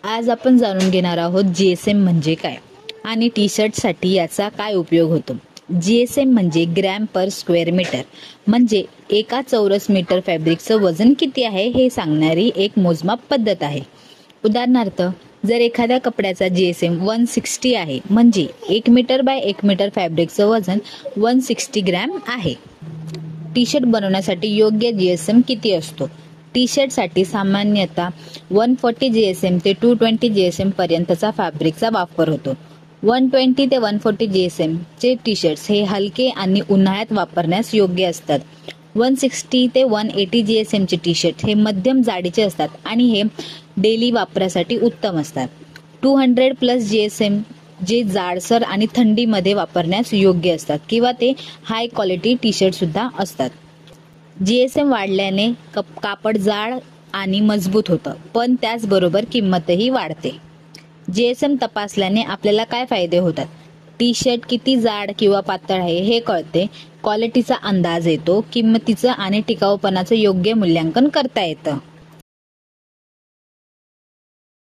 आज आपण जाणून घेणार आहोत जीएसएम म्हणजे काय आणि टी शर्टसाठी याचा काय उपयोग होतो। जीएसएम म्हणजे ग्रॅम पर स्क्वेअर मीटर, म्हणजे एका चौरस मीटर फॅब्रिकचं वजन किती आहे हे सांगणारी एक मोजमाप पद्धत आहे। उदाहरणार्थ, जर एखाद्या कपड्याचा जीएसएम 160 आहे, म्हणजे 1 मीटर बाय 1 मीटर फॅब्रिकचं वजन 160 ग्रॅम आहे। टी शर्ट बनवण्यासाठी योग्य जीएसएम किती असतो? टी शर्टसाठी सामान्यतः 140 जीएसएम ते 220 जीएसएम पर्यंतचा फॅब्रिकचा वापर होतो। 120 ते 140 जीएसएम चे टी शर्ट्स हे हलके आणि उन्हाळ्यात वापरण्यास योग्य असतात। 160 ते 180 जीएसएम चे टी शर्ट हे मध्यम जाडीचे असतात आणि हे डेली वापरासाठी उत्तम असतात। 200 प्लस जीएसएम जे जाडसर आणि थंडीमध्ये वापरण्यास योग्य असतात किंवा ते हाय क्वालिटी टी शर्ट सुद्धा असतात। जीएसएम वाढल्याने कापड जाड आणि मजबूत होतं, पण त्याचबरोबर किंमतही वाढते। जीएसएम तपासल्याने आपल्याला काय फायदे होतात? टी शर्ट किती जाड किंवा पातळ आहे हे कळते, क्वालिटीचा अंदाज येतो, किंमतीचं आणि टिकाऊपणाचं योग्य मूल्यांकन करता येतं।